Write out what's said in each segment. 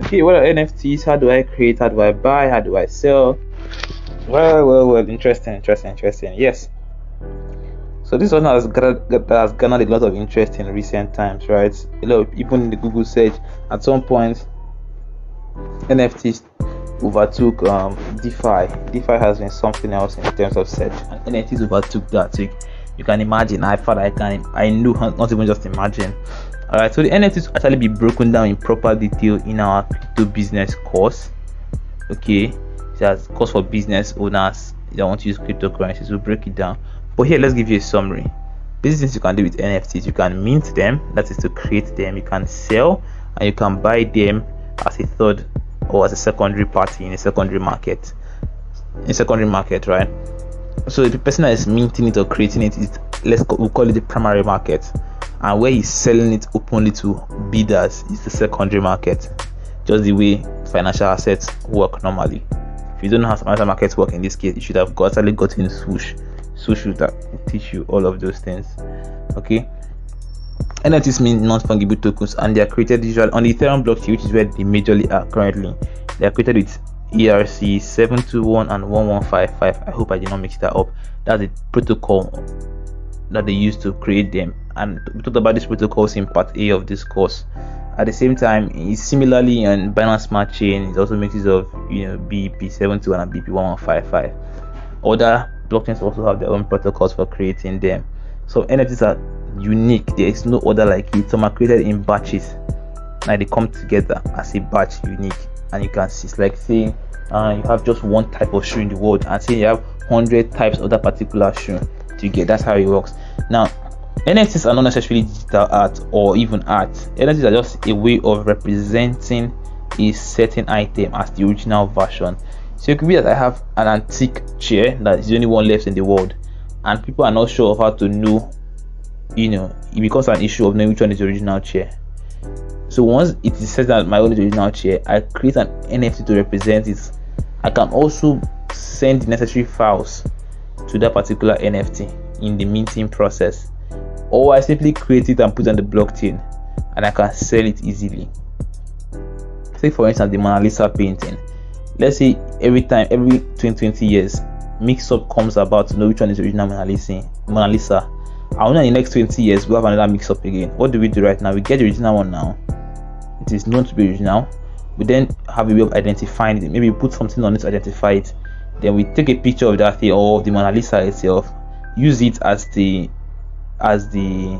Okay, what are NFTs? How do I create? How do I buy? How do I sell? Well. Interesting. Yes. So this one has garnered a lot of interest in recent times, right? A lot of, even in the Google search, at some point, NFTs overtook DeFi. DeFi has been something else in terms of search, and NFTs overtook that. So you can imagine. I know, not even just imagine. All right. So the NFTs will actually be broken down in proper detail in our crypto business course. Okay, it has course for business owners that want to use cryptocurrencies. We'll break it down. But here, let's give you a summary. Basic things you can do with NFTs: you can mint them, that is to create them. You can sell, and you can buy them as a third or as a secondary party in a secondary market. Right? So the person that is minting it or creating it is, we'll call it the primary market, and where he's selling it openly to bidders is the secondary market. Just the way financial assets work normally. If you don't know how financial markets work in this case, you should have actually gotten Swoosh. Swoosh will teach you all of those things. Okay. NFTs mean non-fungible tokens, and they are created usually on the Ethereum blockchain, which is where they majorly are currently. They are created with ERC 721 and 1155. I hope I did not mix that up. That's the protocol that they use to create them, and we talked about these protocols in part A of this course. At the same time, it's similarly on Binance Smart Chain. It also makes use of BEP721 and BEP1155. Other blockchains also have their own protocols for creating them. So NFTs are unique. There is no other like it. Some are created in batches. Now they come together as a batch, unique. And you can see, it's like saying you have just one type of shoe in the world, and saying you have 100 types of that particular shoe together. That's how it works. Now, NFTs are not necessarily digital art or even art. NFTs are just a way of representing a certain item as the original version. So it could be that I have an antique chair that is the only one left in the world, and people are not sure of how to know, it becomes an issue of knowing which one is the original chair. So once it is said that my own is the original chair, I create an NFT to represent it. I can also send the necessary files to that particular NFT in the minting process, or I simply create it and put it on the blockchain, and I can sell it easily. Say for instance the Mona Lisa painting. Let's say every 20 years, mix-up comes about to know which one is the original Mona Lisa. I know in the next 20 years we'll have another mix-up again. What do we do right now? We get the original one now. It is known to be original. We then have a way of identifying it. Maybe we put something on it to identify it. Then we take a picture of that thing or of the Mona Lisa itself, use it as the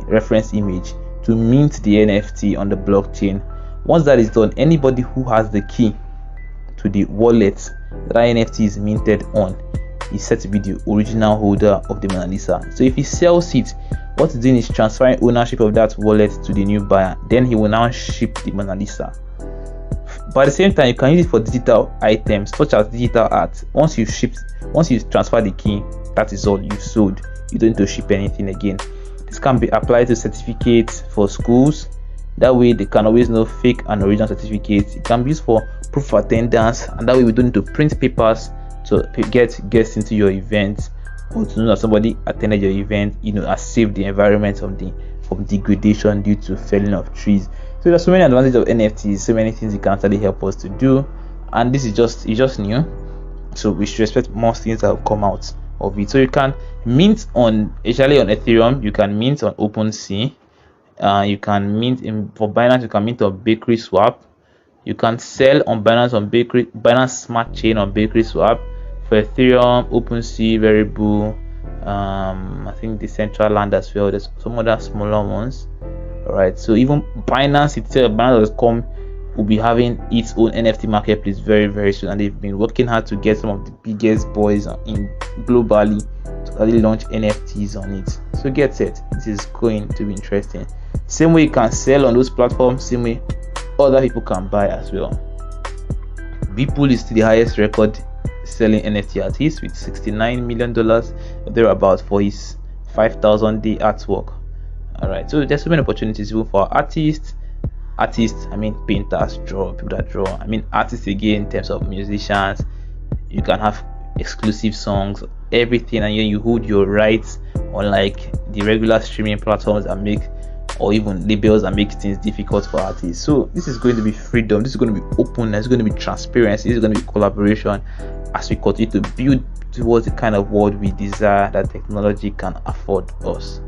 reference image to mint the NFT on the blockchain. Once that is done, anybody who has the key to the wallet that NFT is minted on is said to be the original holder of the Mona Lisa. So if he sells it, what he's doing is transferring ownership of that wallet to the new buyer. Then he will now ship the Mona Lisa. But at the same time, you can use it for digital items such as digital art. Once you transfer the key, that is all you've sold. You don't need to ship anything again. This can be applied to certificates for schools. That way they can always know fake and original certificates. It can be used for proof of attendance, and that way we don't need to print papers to get guests into your event, or to know that somebody attended your event, has saved the environment from degradation due to felling of trees. So there's so many advantages of NFTs, so many things it can actually help us to do, and this is just new. So we should expect more things that will come out of it. So you can mint especially on Ethereum, you can mint on OpenSea, you can mint for Binance, you can mint on Bakery Swap, you can sell on Binance Smart Chain on Bakery Swap. For Ethereum, OpenSea, Variable, I think Decentraland as well. There's some other smaller ones. Alright, so even Binance itself, Binance.com, will be having its own NFT marketplace very, very soon, and they've been working hard to get some of the biggest boys in globally to really launch NFTs on it. So get set, this is going to be interesting. Same way you can sell on those platforms, same way other people can buy as well. Beeple is the highest record selling NFT artist with $69 million thereabout for his 5,000 day artwork. Alright, so there's so many opportunities even for artists, painters, people that draw, artists again in terms of musicians. You can have exclusive songs, everything, and you hold your rights on like the regular streaming platforms that make or even labels that make things difficult for artists. So this is going to be freedom, this is going to be openness, it's going to be transparency, this is going to be collaboration as we continue to build towards the kind of world we desire that technology can afford us.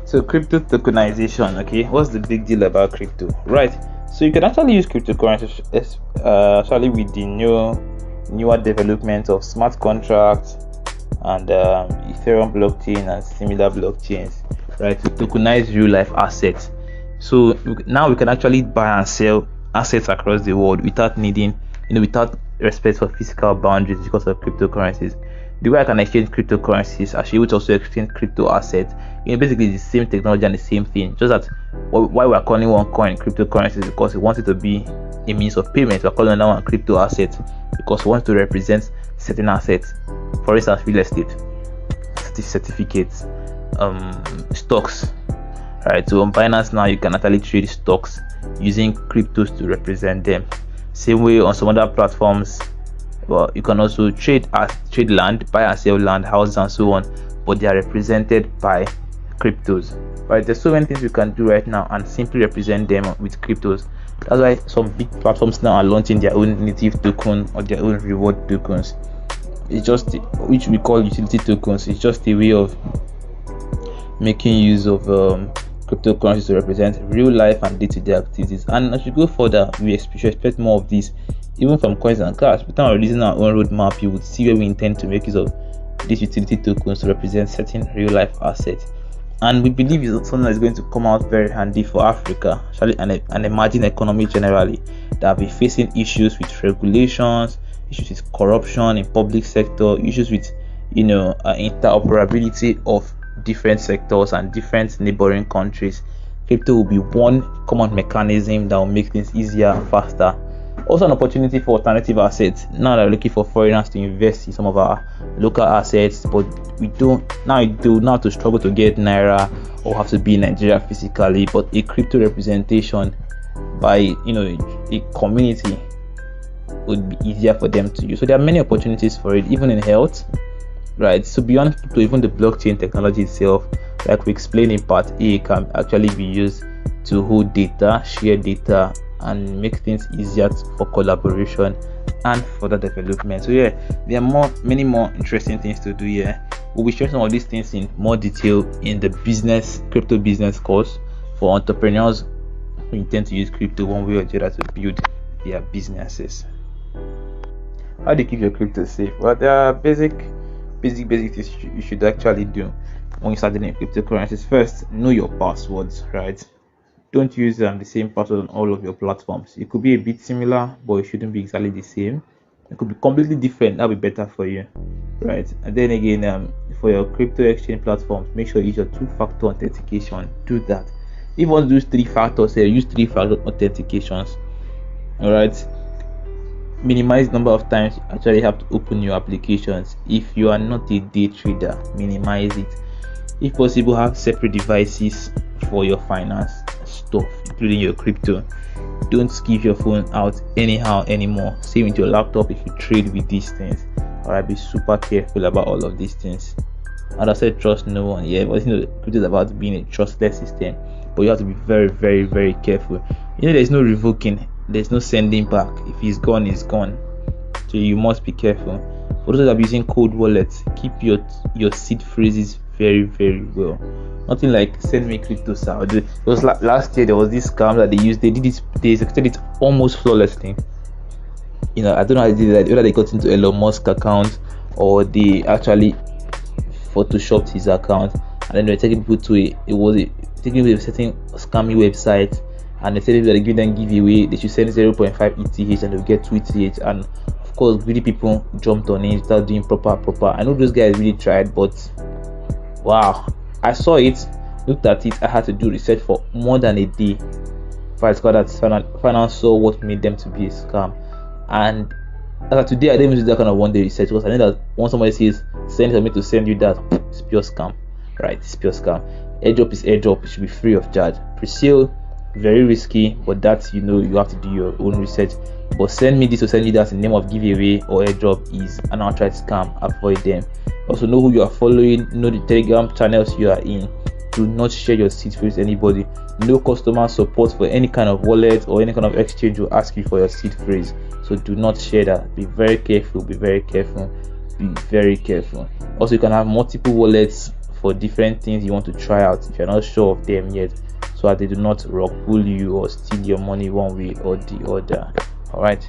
So crypto tokenization, okay, what's the big deal about crypto? Right, so you can actually use cryptocurrency especially with the newer development of smart contracts and Ethereum blockchain and similar blockchains, right, to tokenize real life assets. So now we can actually buy and sell assets across the world without needing, without respect for physical boundaries because of cryptocurrencies. The way I can exchange cryptocurrencies, I should able to also exchange crypto assets. Basically the same technology and the same thing. Just that why we're calling one coin cryptocurrencies because we want it to be a means of payment. We're calling another one crypto asset because we want to represent certain assets. For instance, real estate, certificates, stocks. Right. So on Binance now you can actually trade stocks using cryptos to represent them. Same way on some other platforms. Well, you can also trade land, buy and sell land, houses and so on, but they are represented by cryptos. Right, there's so many things you can do right now and simply represent them with cryptos. That's why some big platforms now are launching their own native token or their own reward tokens. It's just, which we call utility tokens. It's just a way of making use of cryptocurrencies to represent real life and day-to-day activities. And as we go further, we should expect more of this, even from coins and cash. By the time we're releasing our own roadmap, you would see where we intend to make use of these utility tokens to represent certain real life assets. And we believe it's something that's going to come out very handy for Africa, actually, and emerging economy generally, that will be facing issues with regulations, issues with corruption in public sector, issues with interoperability of different sectors and different neighboring countries. Crypto will be one common mechanism that will make things easier and faster. Also an opportunity for alternative assets. Now they're looking for foreigners to invest in some of our local assets, but we do not to struggle to get naira or have to be in Nigeria physically, but a crypto representation by a community would be easier for them to use. So there are many opportunities for it, even in health, right? So beyond crypto, even the blockchain technology itself, like we explained in part A, can actually be used to hold data, share data, and make things easier for collaboration and further development. So yeah, there are many more interesting things to do here. We'll be sharing some of these things in more detail in the crypto business course for entrepreneurs who intend to use crypto one way or the other to build their businesses. How do you keep your crypto safe? Well, there are basic things you should actually do when you start dealing with cryptocurrencies. First, know your passwords, right? Don't use the same password on all of your platforms. It could be a bit similar, but it shouldn't be exactly the same. It could be completely different. That'll be better for you, right? And then again, for your crypto exchange platforms, make sure you use your two-factor authentication. Do that. If you want to use three factors, use three-factor authentications. All right. Minimize the number of times you actually have to open your applications. If you are not a day trader, minimize it. If possible, have separate devices for your finance stuff, including your crypto. Don't give your phone out anyhow anymore. Same with your laptop if you trade with these things. Alright, be super careful about all of these things. And I said trust no one. Yeah, but crypto is about being a trustless system, but you have to be very, very, very careful. There's no revoking, there's no sending back. If he's gone, he's gone. So you must be careful. For those that are using cold wallets, keep your seed phrases very, very well. Nothing like send me crypto, sir. It was last year there was this scam that they executed it almost flawlessly. I don't know how they did that, whether they got into Elon Musk account or they actually photoshopped his account, and then they're taking people to taking a certain scammy website, and they said if they give them giveaway, they should send 0.5 ETH and they'll get 2 ETH, and of course really people jumped on it without doing proper. I know those guys really tried, but wow, I saw it, looked at it, I had to do research for more than a day before I discovered that finance saw what made them to be a scam. And as of today, I didn't even do that kind of one day research, because I know that once somebody says send me to send you that, it's pure scam, right? It's pure scam. Airdrop is airdrop, it should be free of charge. Pre-sale, very risky, but that you have to do your own research. But send me this or send me that in the name of giveaway or airdrop is an outright scam. Avoid them. Also know who you are following, know the Telegram channels you are in, Do not share your seed phrase with anybody. No customer support for any kind of wallet or any kind of exchange will ask you for your seed phrase, so do not share that. Be very careful, be very careful, be very careful. Also, you can have multiple wallets for different things you want to try out if you're not sure of them yet, so that they do not rug pull you or steal your money one way or the other. All right.